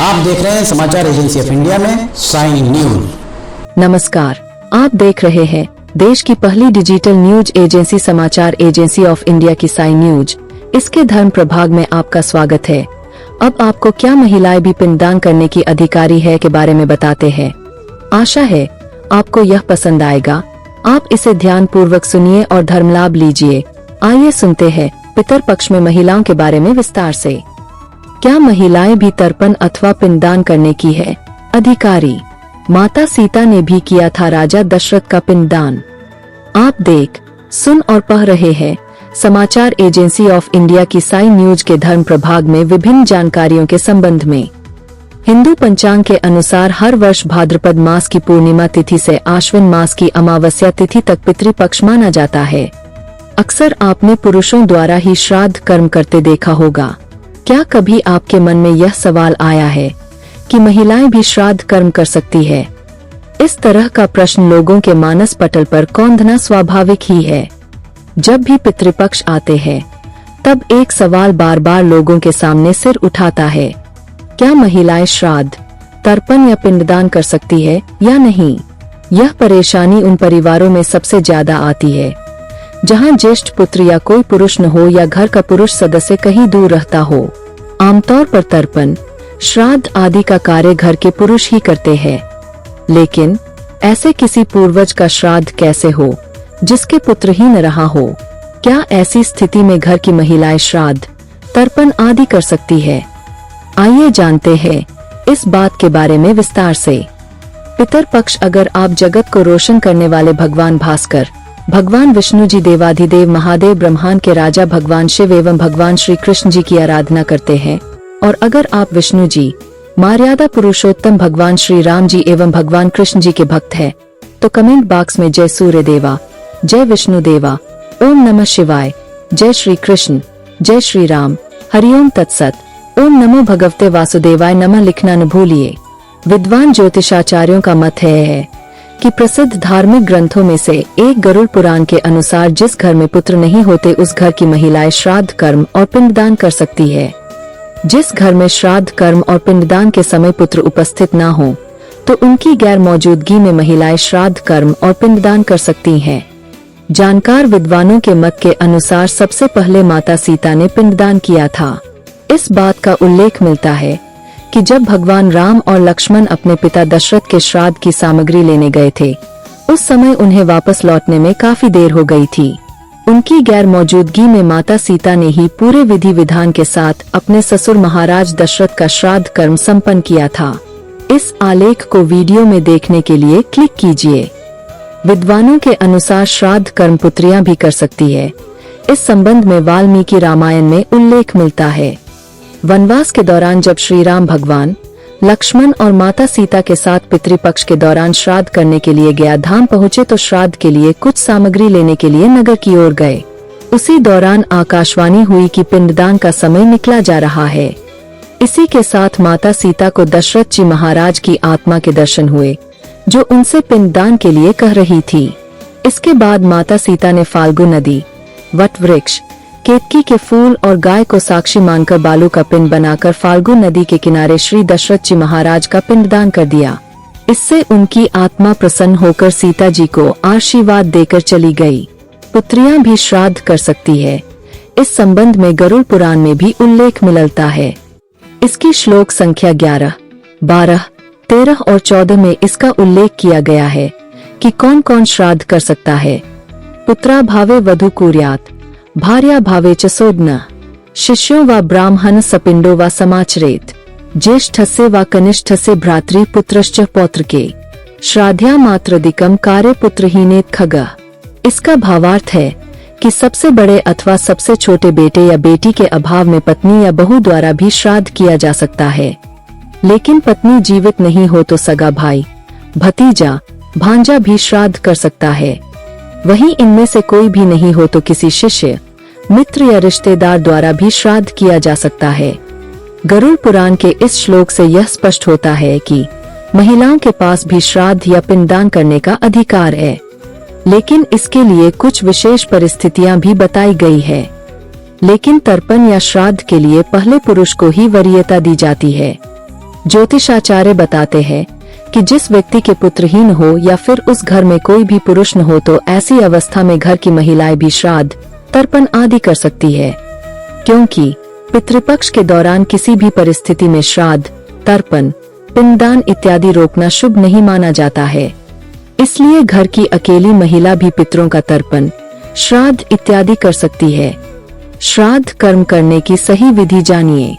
आप देख रहे हैं समाचार एजेंसी ऑफ इंडिया में साइन न्यूज। नमस्कार, आप देख रहे हैं देश की पहली डिजिटल न्यूज एजेंसी समाचार एजेंसी ऑफ इंडिया की साइन न्यूज। इसके धर्म प्रभाग में आपका स्वागत है। अब आपको क्या महिलाएं भी पिंडदान करने की अधिकारी है के बारे में बताते हैं। आशा है आपको यह पसंद आएगा। आप इसे ध्यान पूर्वक सुनिए और धर्म लाभ लीजिए। आइए सुनते हैं पितर पक्ष में महिलाओं के बारे में विस्तार से। क्या महिलाएं भी तर्पण अथवा पिंडदान करने की है अधिकारी? माता सीता ने भी किया था राजा दशरथ का पिंडदान। आप देख, सुन और पढ़ रहे हैं समाचार एजेंसी ऑफ इंडिया की साइन न्यूज के धर्म प्रभाग में विभिन्न जानकारियों के संबंध में। हिंदू पंचांग के अनुसार हर वर्ष भाद्रपद मास की पूर्णिमा तिथि से आश्विन मास की अमावस्या तिथि तक पितृपक्ष माना जाता है। अक्सर आपने पुरुषों द्वारा ही श्राद्ध कर्म करते देखा होगा। क्या कभी आपके मन में यह सवाल आया है कि महिलाएं भी श्राद्ध कर्म कर सकती है? इस तरह का प्रश्न लोगों के मानस पटल पर कौंधना स्वाभाविक ही है। जब भी पितृपक्ष आते हैं तब एक सवाल बार बार लोगों के सामने सिर उठाता है, क्या महिलाएं श्राद्ध, तर्पण या पिंडदान कर सकती है या नहीं? यह परेशानी उन परिवारों में सबसे ज्यादा आती है जहां ज्येष्ठ पुत्र या कोई पुरुष न हो या घर का पुरुष सदस्य कहीं दूर रहता हो। आमतौर पर तर्पण, श्राद्ध आदि का कार्य घर के पुरुष ही करते हैं, लेकिन ऐसे किसी पूर्वज का श्राद्ध कैसे हो जिसके पुत्र ही न रहा हो? क्या ऐसी स्थिति में घर की महिलाएं श्राद्ध, तर्पण आदि कर सकती है? आइए जानते हैं इस बात के बारे में विस्तार से। पितर पक्ष अगर आप जगत को रोशन करने वाले भगवान भास्कर, भगवान विष्णु जी, देवाधिदेव महादेव, ब्रह्मांड के राजा भगवान शिव एवं भगवान श्री कृष्ण जी की आराधना करते हैं, और अगर आप विष्णु जी, मर्यादा पुरुषोत्तम भगवान श्री राम जी एवं भगवान कृष्ण जी के भक्त हैं, तो कमेंट बॉक्स में जय सूर्य देवा, जय विष्णु देवा, ओम नमः शिवाय, जय श्री कृष्ण, जय श्री राम, हरिओम तत्सत, ओम नमो भगवते वासुदेवाय नमः लिखना न भूलिए। विद्वान ज्योतिषाचार्यों का मत है कि प्रसिद्ध धार्मिक ग्रंथों में से एक गरुड़ पुराण के अनुसार जिस घर में पुत्र नहीं होते उस घर की महिलाएं श्राद्ध कर्म और पिंडदान कर सकती है। जिस घर में श्राद्ध कर्म और पिंडदान के समय पुत्र उपस्थित न हो तो उनकी गैर मौजूदगी में महिलाएं श्राद्ध कर्म और पिंडदान कर सकती हैं। जानकार विद्वानों के मत के अनुसार सबसे पहले माता सीता ने पिंडदान किया था। इस बात का उल्लेख मिलता है कि जब भगवान राम और लक्ष्मण अपने पिता दशरथ के श्राद्ध की सामग्री लेने गए थे, उस समय उन्हें वापस लौटने में काफी देर हो गई थी। उनकी गैर मौजूदगी में माता सीता ने ही पूरे विधि विधान के साथ अपने ससुर महाराज दशरथ का श्राद्ध कर्म संपन्न किया था। इस आलेख को वीडियो में देखने के लिए क्लिक कीजिए। विद्वानों के अनुसार श्राद्ध कर्म पुत्रियां भी कर सकती है। इस संबंध में वाल्मीकि रामायण में उल्लेख मिलता है। वनवास के दौरान जब श्री राम भगवान, लक्ष्मण और माता सीता के साथ पितृपक्ष के दौरान श्राद्ध करने के लिए गया धाम पहुँचे तो श्राद्ध के लिए कुछ सामग्री लेने के लिए नगर की ओर गए। उसी दौरान आकाशवाणी हुई कि पिंडदान का समय निकला जा रहा है। इसी के साथ माता सीता को दशरथ जी महाराज की आत्मा के दर्शन हुए जो उनसे पिंडदान के लिए कह रही थी। इसके बाद माता सीता ने फाल्गु नदी, वट वृक्ष, केतकी के फूल और गाय को साक्षी मानकर बालू का पिंड बनाकर फाल्गु नदी के किनारे श्री दशरथ जी महाराज का पिंडदान कर दिया। इससे उनकी आत्मा प्रसन्न होकर सीता जी को आशीर्वाद देकर चली गई। पुत्रियां भी श्राद्ध कर सकती है। इस संबंध में गरुड़ पुराण में भी उल्लेख मिलता है। इसकी श्लोक संख्या 11, 12, 13 और 14 में इसका उल्लेख किया गया है कि कौन कौन श्राद्ध कर सकता है। पुत्रा भावे वधु कुर्यात्, भार्या भावे च सोदन, शिष्यो व ब्राह्मण सपिंडो व समाचरेत, ज्येष्ठस्य व कनिष्ठस्य भ्रातृ पुत्रश्च पौत्रके, श्राद्ध्या मात्रदिकम कार्य पुत्रहीनेत खगः। इसका भावार्थ है कि सबसे बड़े अथवा सबसे छोटे बेटे या बेटी के अभाव में पत्नी या बहू द्वारा भी श्राद्ध किया जा सकता है। लेकिन पत्नी जीवित नहीं हो तो सगा भाई, भतीजा, भांजा भी श्राद्ध कर सकता है। वहीं इनमें से कोई भी नहीं हो तो किसी शिष्य, मित्र या रिश्तेदार द्वारा भी श्राद्ध किया जा सकता है। गरुड़ पुराण के इस श्लोक से यह स्पष्ट होता है कि महिलाओं के पास भी श्राद्ध या पिंडदान करने का अधिकार है, लेकिन इसके लिए कुछ विशेष परिस्थितियां भी बताई गई है। लेकिन तर्पण या श्राद्ध के लिए पहले पुरुष को ही वरीयता दी जाती है। ज्योतिषाचार्य बताते हैं कि जिस व्यक्ति के पुत्रहीन हो या फिर उस घर में कोई भी पुरुष न हो तो ऐसी अवस्था में घर की महिलाएं भी श्राद्ध, तर्पण आदि कर सकती है, क्योंकि पितृपक्ष के दौरान किसी भी परिस्थिति में श्राद्ध, तर्पण, पिंडदान इत्यादि रोकना शुभ नहीं माना जाता है। इसलिए घर की अकेली महिला भी पितरों का तर्पण, श्राद्ध इत्यादि कर सकती है। श्राद्ध कर्म करने की सही विधि जानिए।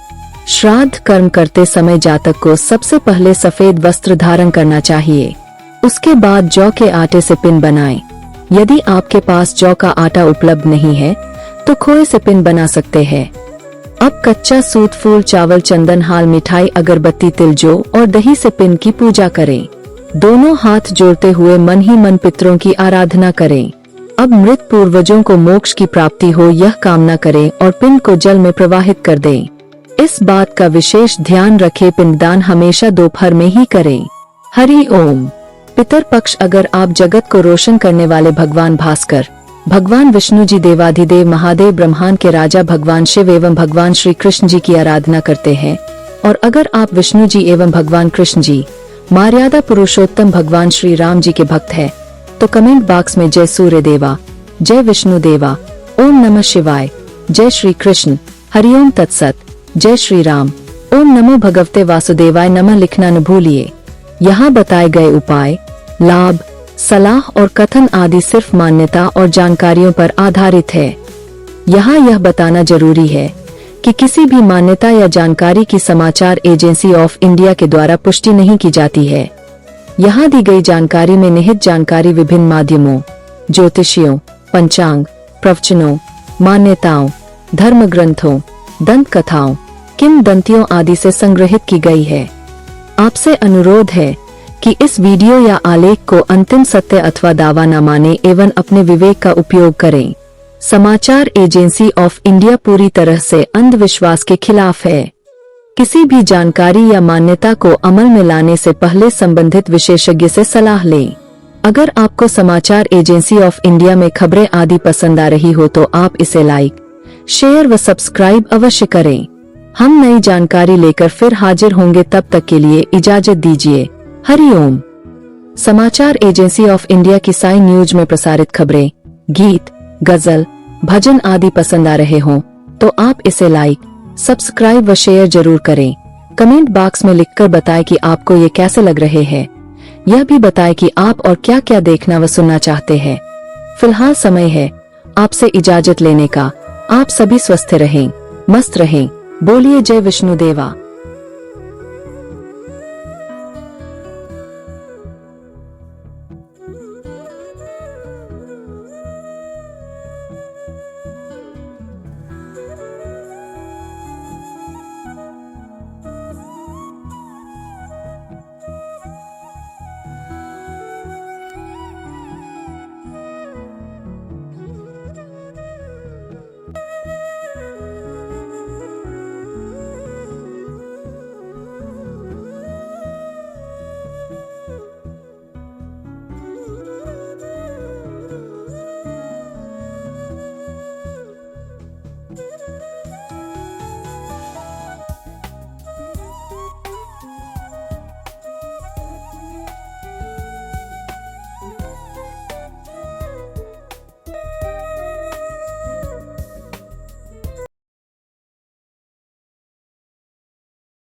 श्राद्ध कर्म करते समय जातक को सबसे पहले सफेद वस्त्र धारण करना चाहिए। उसके बाद जौ के आटे से पिंड बनाएं। यदि आपके पास जौ का आटा उपलब्ध नहीं है तो खोए से पिंड बना सकते हैं। अब कच्चा सूत, फूल, चावल, चंदन, हाल, मिठाई, अगरबत्ती, तिल, जौ और दही से पिंड की पूजा करें। दोनों हाथ जोड़ते हुए मन ही मन पितरों की आराधना करें। अब मृत पूर्वजों को मोक्ष की प्राप्ति हो यह कामना करें और पिंड को जल में प्रवाहित कर दें। इस बात का विशेष ध्यान रखें, पिंडदान हमेशा दोपहर में ही करें। हरि ओम। पितर पक्ष। अगर आप जगत को रोशन करने वाले भगवान भास्कर, भगवान विष्णु जी, देवाधिदेव महादेव, ब्रह्मांड के राजा भगवान शिव एवं भगवान श्री कृष्ण जी की आराधना करते हैं, और अगर आप विष्णु जी एवं भगवान कृष्ण जी, मर्यादा पुरुषोत्तम भगवान श्री राम जी के भक्त हैं, तो कमेंट बॉक्स में जय सूर्य देवा, जय विष्णु देवा, ओम नमः शिवाय, जय श्री कृष्ण, हरिओम तत्सत, जय श्री राम, ओम नमो भगवते वासुदेवाय नमः लिखना न भूलिए। यहाँ बताए गए उपाय, लाभ, सलाह और कथन आदि सिर्फ मान्यता और जानकारियों पर आधारित है। यहाँ यह बताना जरूरी है कि किसी भी मान्यता या जानकारी की समाचार एजेंसी ऑफ इंडिया के द्वारा पुष्टि नहीं की जाती है। यहाँ दी गई जानकारी में निहित जानकारी विभिन्न माध्यमों, ज्योतिषियों, पंचांग, प्रवचनों, मान्यताओं, धर्म ग्रंथों, दंत कथाओं, किंवदंतियों आदि से संग्रहित की गई है। आपसे अनुरोध है कि इस वीडियो या आलेख को अंतिम सत्य अथवा दावा न माने एवं अपने विवेक का उपयोग करें। समाचार एजेंसी ऑफ इंडिया पूरी तरह से अंधविश्वास के खिलाफ है। किसी भी जानकारी या मान्यता को अमल में लाने से पहले संबंधित विशेषज्ञ से सलाह लें। अगर आपको समाचार एजेंसी ऑफ इंडिया में खबरें आदि पसंद आ रही हो तो आप इसे लाइक, शेयर व सब्सक्राइब अवश्य करें। हम नई जानकारी लेकर फिर हाजिर होंगे, तब तक के लिए इजाजत दीजिए। हरि ओम। समाचार एजेंसी ऑफ इंडिया की साई न्यूज में प्रसारित खबरें, गीत, गजल, भजन आदि पसंद आ रहे हों तो आप इसे लाइक, सब्सक्राइब व शेयर जरूर करें। कमेंट बॉक्स में लिखकर बताएं कि आपको ये कैसे लग रहे हैं। यह भी बताएं कि आप और क्या क्या देखना व सुनना चाहते हैं। फिलहाल समय है आपसे इजाजत लेने का। आप सभी स्वस्थ रहें, मस्त रहें। बोलिए जय विष्णु देवा।